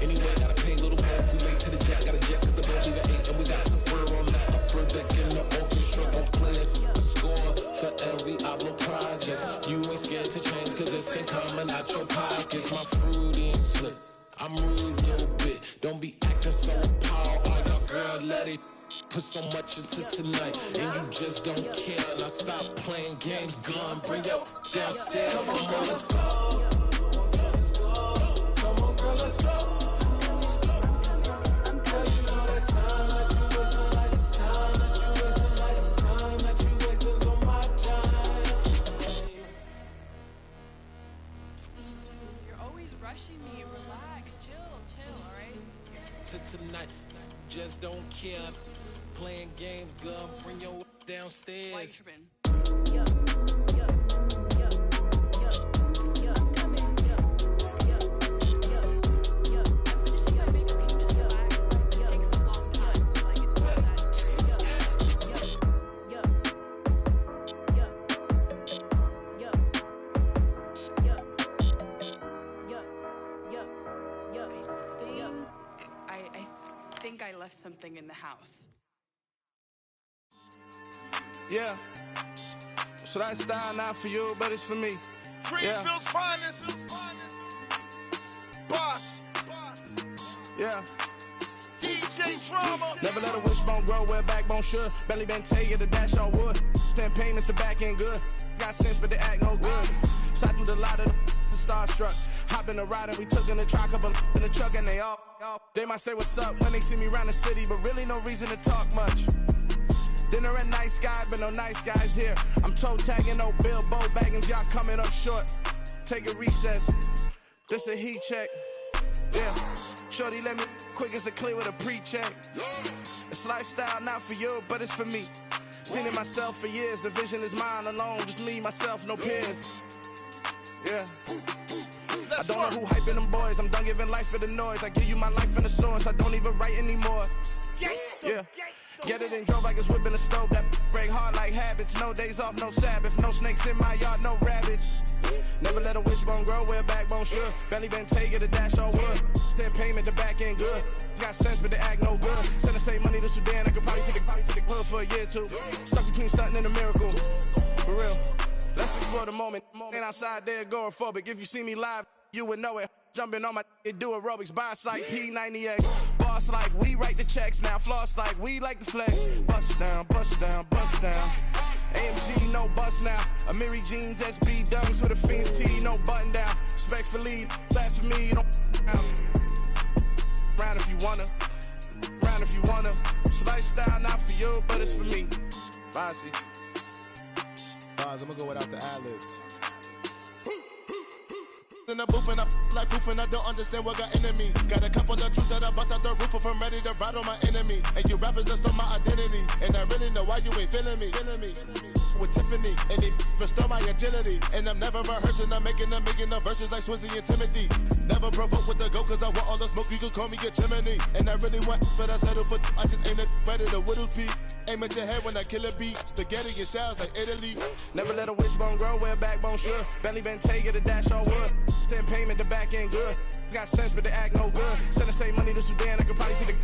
anyway, gotta pay a little more. If we late to the jack, gotta jet cause the boat leave at 8. And we got some fur on that upper deck in the orchestra. Gon' play a score for every Ablo project. You ain't scared to change cause it's ain't coming out your pockets. My fruity and slick. I'm rude a little bit. Don't be acting so appalled. Oh, y'all girl, let it put so much into tonight. And you just don't care. Now stop playing games. Gun, bring your downstairs. Come on, girl, let's go. Come on, girl, let's go. Tonight, just don't care. Playing games, girl, bring your downstairs. I left something in the house. Yeah. So that style not for you, but it's for me. Greenfield's finest. Boss. Yeah. DJ Drama. Never let a wishbone grow where a backbone should. Belly been taking the dash all wood. 10 payments, the back end good. Got sense, but they act no good. So I threw the lot of the starstruck. Hop in the ride and we took in the truck, couple in the truck and they might say what's up when they see me around the city, but really no reason to talk much. Dinner at Nice Guy, but no nice guys here. I'm toe tagging, no Bilbo Baggins, y'all coming up short. Take a recess, this a heat check. Yeah, shorty let me quick as a clear with a pre-check. It's lifestyle not for you, but it's for me. Seen it myself for years, the vision is mine alone, just me, myself, no peers. Yeah. I don't know who hyping them boys. I'm done giving life for the noise. I give you my life in the source. I don't even write anymore. Yeah. Get it and drove like it's whipping the stove. That break hard like habits. No days off, no Sabbath. No snakes in my yard, no rabbits. Never let a wishbone grow where a backbone should. Belly been taking the dash all wood. 10 payment, the back end good. Got sense, but they act no good. Send the same money to Sudan. I could probably take the hood for a year or two. Stuck between stunting and a miracle. For real. Let's explore the moment. Ain't outside there agoraphobic. If you see me live, you would know it. Jumping on my do aerobics. Boss like P90X. Boss like we write the checks now. Floss like we like the flex. Bust down, bust down, bust down. AMG, no bust now. Amiri jeans, SB dunks with a Fiends T, no button down. Respectfully, that's for me, you don't round if you wanna. Round if you wanna. It's lifestyle not for you, but it's for me. Bossy. I'm gonna go without the ad-libs. in the booth and I like proof and I don't understand what got into me. Got a couple of truths that I bust out the roof if I'm ready to ride on my enemy. And you rappers just stole my identity, and I really know why you ain't feeling me. With Tiffany, and they restore my agility. And I'm never rehearsing, I'm making a million of verses like Swizzy and Timothy. Never provoke with the go, cause I want all the smoke, you can call me a chimney. And I really want, but I settle for, I just ain't ready to Whittles Peak. Aim at your head when I kill a beat, spaghetti and shells like Italy. Never let a wishbone grow where a backbone should. Belly been take it, a dash all wood. 10 payment, the back end good. Got sense, but they act no good. Send the same money to Sudan, I could probably see the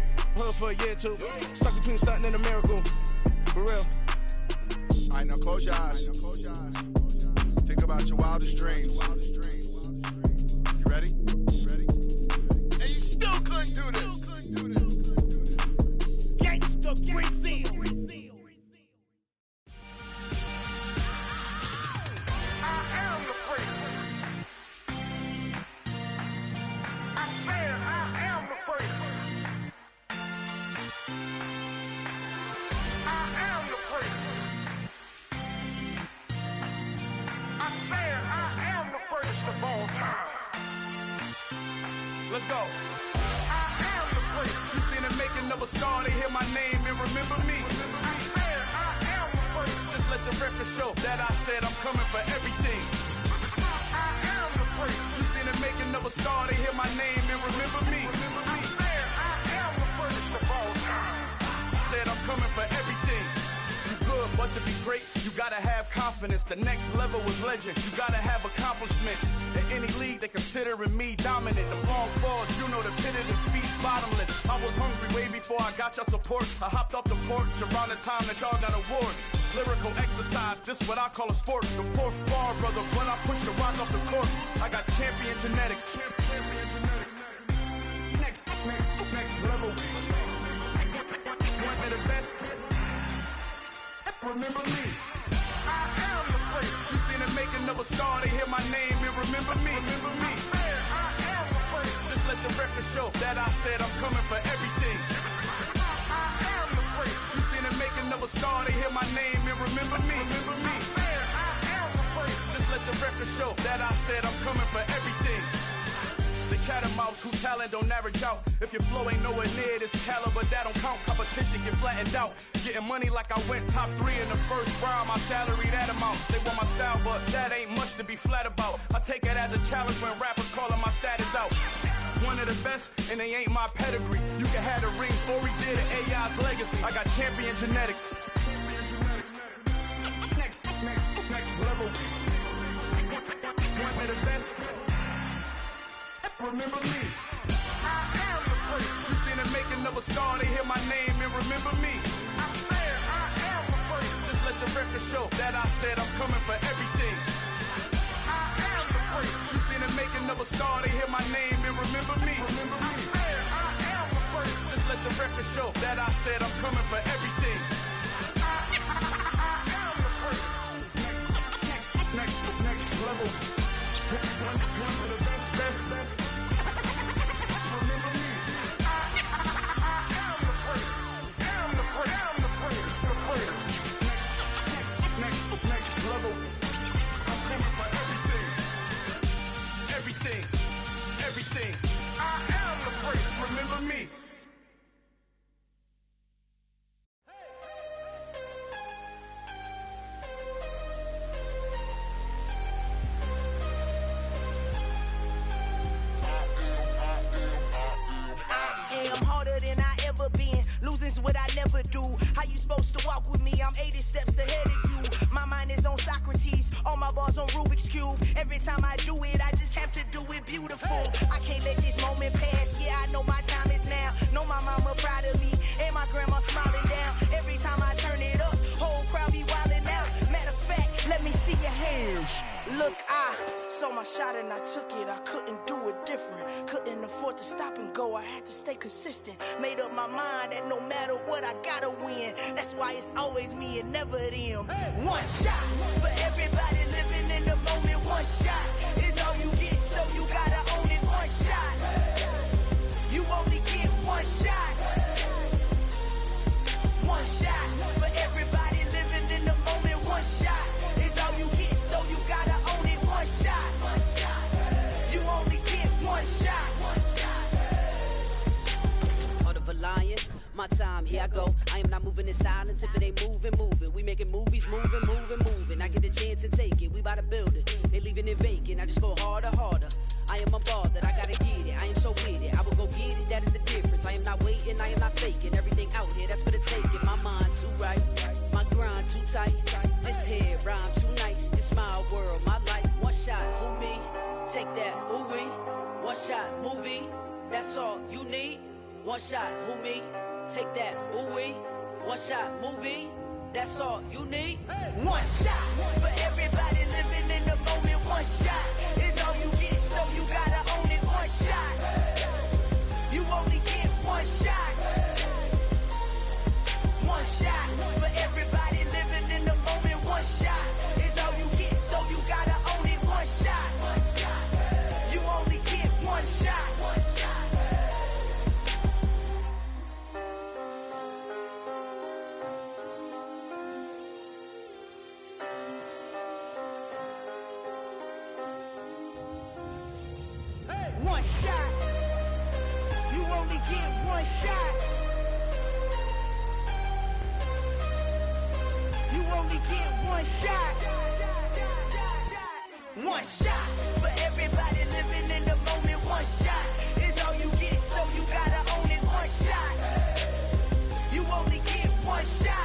hood for a year or two. Stuck between stunting and a miracle. For real. All right, now close your eyes. Think about your wildest dreams. You ready? And you still couldn't do this. Gangsta Brazil. Let's go. I am the place. You seen the making of a star, they hear my name and remember me. I am the place. Just let the record show that I said I'm coming for everything. I am the place. You seen the making of a star, they hear my name and remember me. I am the place of all time. Said I'm coming for everything. You good, but to be great, you gotta have confidence. The next level was legend. You gotta have accomplishments. In any league, they considering me dominant. The long falls, you know the pit of defeat, bottomless. I was hungry way before I got your support. I hopped off the porch around the time that y'all got awards. Lyrical exercise, this what I call a sport. The fourth bar, brother, when I push the rock off the court. I got champion genetics. Next level. One of the best. Remember me. I am the place. You seen the making of a star, they hear my name and remember me. I am the place. Just let the record show that I said I'm coming for everything. I am the place. You seen the making of a star, they hear my name and remember me. I am the place. Just let the record show that I said I'm coming for everything. They chattermouths who talent don't average out. If your flow ain't nowhere near this caliber, that don't count. Competition get flattened out. Getting money like I went top 3 in the first round. My salary that amount. They want my style, but that ain't much to be flat about. I take it as a challenge when rappers calling my status out. One of the best, and they ain't my pedigree. You can have the rings, or we did it, AI's legacy. I got champion genetics. Next level. One of the best. Remember me. I am the place. You seen the making of a star, they hear my name and remember me. I am the place. Just let the record show that I said I'm coming for everything. I am the place. You seen the making of a star, they hear my name and remember me. I am the place. Just let the record show that I said I'm coming for everything. I am the place. Next level. One of the best. Next level. I'm coming for everything. Everything. I am the place. Remember me. Losing's what I never do. How you supposed to walk with me? I'm 80 steps ahead of you. My mind is on Socrates, all my bars on Rubik's Cube. Every time I do it, I just have to do it beautiful. I can't let this moment pass. Yeah, I know my time is now. Know my mama proud of me, and my grandma smiling down. Every time I turn it up, whole crowd be wildin' out. Matter of fact, let me see your hands. Look, I saw my shot and I took it. I couldn't do it different. Couldn't afford to stop and go. I had to stay consistent. Made up my mind that no matter what, I gotta win. That's why it's always me and never them. One shot for everybody living in the moment. One shot is all you get, so you gotta own it. One shot. You only get one shot. One shot for everybody living in the moment. One shot is all you get, so you gotta own it. One shot. You my time, here I go. I am not moving in silence. If it ain't moving, move it. We making movies, moving. I get a chance to take it. We bout to build it. They leaving it vacant. I just go harder. I am a ball that I gotta get it. I am so with it. I will go get it. That is the difference. I am not waiting. I am not faking. Everything out here, that's for the taking. My mind too right. My grind too tight. This head rhyme too nice. It's my world, my life. One shot, who me? Take that, who we? One shot, movie. That's all you need. One shot, who me? Take that, who we? One shot, movie. That's all you need. One shot for everybody living in the moment. One shot is all you get, so you gotta own it. One shot. You only get one shot. One shot for everybody living in the moment. One shot is all you get, so you gotta own it. One shot. You only get one shot. One shot. You only get one shot. You only get one shot. One shot for everybody living in the moment. One shot is all you get, so you gotta own it. One shot. You only get one shot.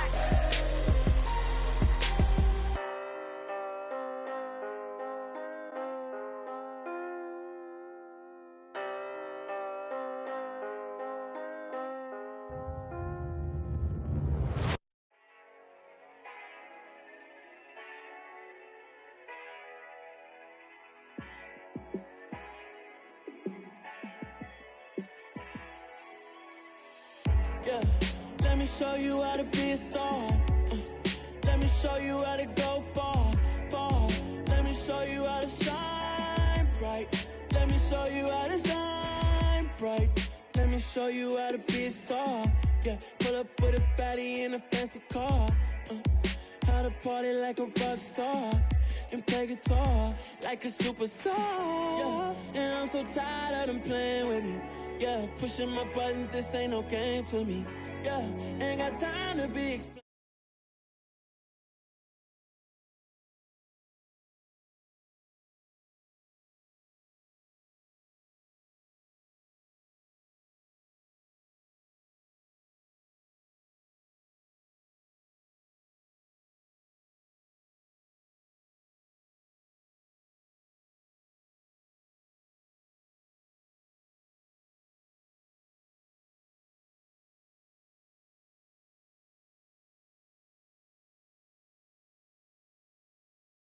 Yeah, let me show you how to be a star. Let me show you how to go far. Let me show you how to shine bright. Let me show you how to shine bright. Let me show you how to be a star. Yeah, pull up with a baddie in a fancy car. How to party like a rock star and play guitar like a superstar. Yeah, and I'm so tired of them playing with me. Yeah, pushing my buttons, this ain't no game to me. Yeah, ain't got time to be explained.